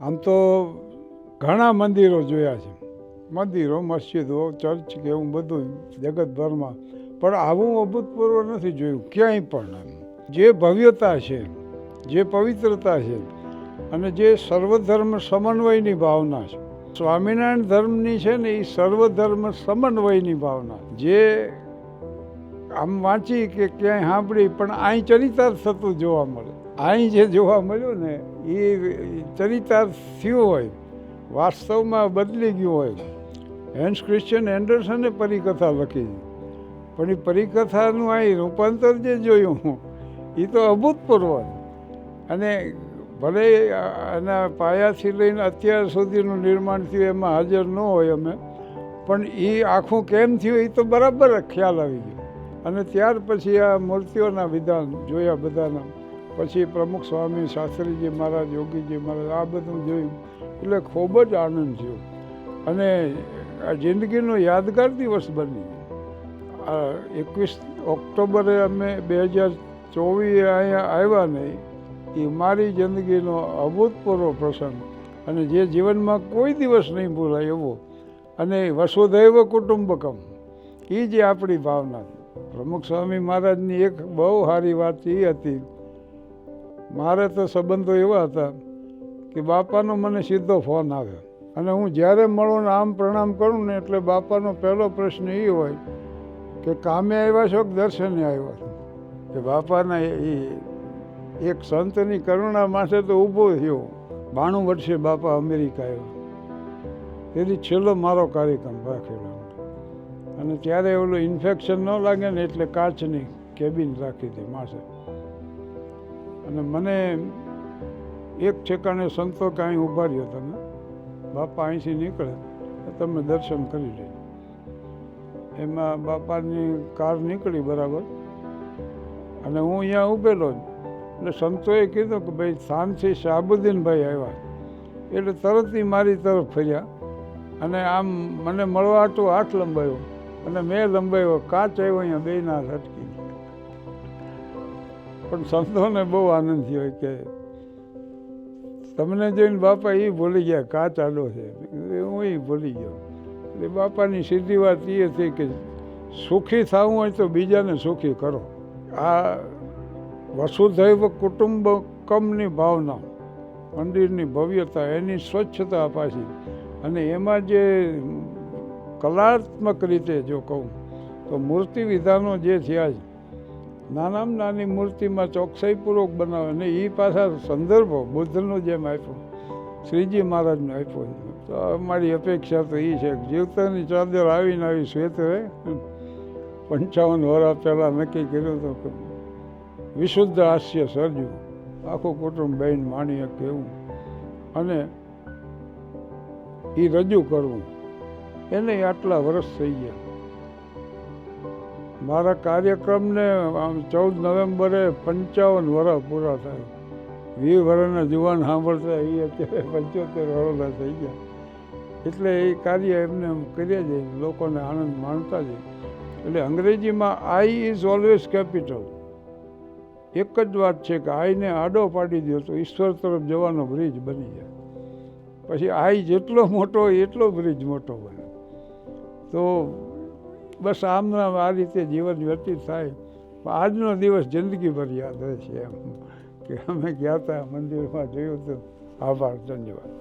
આમ તો ઘણા મંદિરો જોયા છે, મંદિરો, મસ્જિદો, ચર્ચ કે એવું બધું જગતભરમાં, પણ આવું અભૂતપૂર્વ નથી જોયું ક્યાંય પણ. જે ભવ્યતા છે, જે પવિત્રતા છે અને જે સર્વધર્મ સમન્વયની ભાવના છે, સ્વામિનારાયણ ધર્મની છે ને એ સર્વધર્મ સમન્વયની ભાવના, જે આમ વાંચી કે ક્યાંય સાંભળી પણ અહીં ચરિતાર્થ થતું જોવા મળે. અહીં જે જોવા મળ્યું ને એ ચરિતાર્થ થયું હોય, વાસ્તવમાં બદલી ગયું હોય. હેન્સ ક્રિશ્ચિયન એન્ડરસને પરિકથા લખી, પણ એ પરિકથાનું અહીં રૂપાંતર જે જોયું એ તો અભૂતપૂર્વ. અને ભલે એના પાયાથી લઈને અત્યાર સુધીનું નિર્માણ થયું એમાં હાજર ન હોય અમે, પણ એ આખું કેમ થયું એ તો બરાબર ખ્યાલ આવી ગયો. અને ત્યાર પછી આ મૂર્તિઓના વિધાન જોયા બધાના, પછી પ્રમુખ સ્વામી, શાસ્ત્રીજી મહારાજ, યોગીજી મહારાજ, આ બધું જોયું એટલે ખૂબ જ આનંદ થયો. અને આ જિંદગીનો યાદગાર દિવસ બની. 21 ઓક્ટોબરે અમે 2024 અહીંયા આવ્યા નહીં, એ મારી જિંદગીનો અભૂતપૂર્વ પ્રસંગ અને જે જીવનમાં કોઈ દિવસ નહીં ભૂલાય એવો. અને વસુધૈવ કુટુંબકમ એ જે આપણી ભાવના. પ્રમુખ સ્વામી મહારાજની એક બહુ સારી વાત એ હતી, મારે તો સંબંધો એવા હતા કે બાપાનો મને સીધો ફોન આવ્યો અને હું જ્યારે મળું ને આમ પ્રણામ કરું ને એટલે બાપાનો પહેલો પ્રશ્ન એ હોય કે કામે આવ્યા છો કે દર્શને આવ્યા છો. કે બાપાના એ એક સંતની કરુણા માટે તો ઊભો થયો. 92 વર્ષે બાપા અમેરિકા આવ્યા, તેથી છેલ્લો મારો કાર્યક્રમ રાખેલો. અને ત્યારે ઓલું ઇન્ફેક્શન ન લાગે ને એટલે કાચની કેબિન રાખી હતી માસે. અને મને એક ઠેકાણે સંતો કે અહીં ઊભા રહ્યો, તમે બાપા અહીંથી નીકળે તમે દર્શન કરી લેજો. એમાં બાપાની કાર નીકળી બરાબર, અને હું અહીંયા ઊભેલો જ. એટલે સંતોએ કીધું કે ભાઈ શાનથી શાહબુદ્દીનભાઈ આવ્યા, એટલે તરત મારી તરફ ફર્યા અને આમ મને મળવા હાટું હાથ લંબાયો અને મેં લંબાયો. કાચ આવ્યો અહીંયા, બે ના અટકી ગયા. પણ સંતોને બહુ આનંદ થયો કે તમને જોઈને બાપા એ ભૂલી ગયા, કાચ આડો છે. હું એ ભૂલી ગયો. એટલે બાપાની સીધી વાત એ હતી કે સુખી થવું હોય તો બીજાને સુખી કરો. આ વસુધૈવ કુટુંબકમની ભાવના, મંદિરની ભવ્યતા, એની સ્વચ્છતા પાછી, અને એમાં જે કલાત્મક રીતે જો કહું તો મૂર્તિ વિધાનો જે થયા છે, નાનામાં નાની મૂર્તિમાં ચોકસાઈપૂર્વક બનાવે, અને એ પાછા સંદર્ભો બુદ્ધનો જેમ આપ્યો, શ્રીજી મહારાજનો આપ્યો. તો અમારી અપેક્ષા તો એ છે કે જીવતાની ચાદર આવીને આવી શ્વેત રહે. 55 વર્ષ પહેલાં નક્કી કર્યું હતું કે વિશુદ્ધ હાસ્ય સર્જ્યું, આખું કુટુંબ બહેન માણીએ કહેવું અને એ રજૂ કરવું. એને આટલા વર્ષ થઈ ગયા. મારા કાર્યક્રમને 14 નવેમ્બરે 55 વર્ષ પૂરા થાય. 20 વર્ષના જુવાન સાંભળતા એ અત્યારે 75 વર્ષના થઈ ગયા. એટલે એ કાર્ય એમને કર્યા જાય, લોકોને આનંદ માણતા જાય. એટલે અંગ્રેજીમાં આઈ ઇઝ ઓલવેઝ કેપિટલ. એક જ વાત છે કે આઈને આડો પાડી દો તો ઈશ્વર તરફ જવાનો બ્રિજ બની જાય. પછી આઈ જેટલો મોટો હોય એટલો બ્રિજ મોટો બને. તો બસ આમના આ રીતે જીવન વ્યતીત થાય. આજનો દિવસ જિંદગીભર યાદ રહેશે એમ કે અમે ગયા હતા મંદિરમાં, જોયું હતું. આભાર, ધન્યવાદ.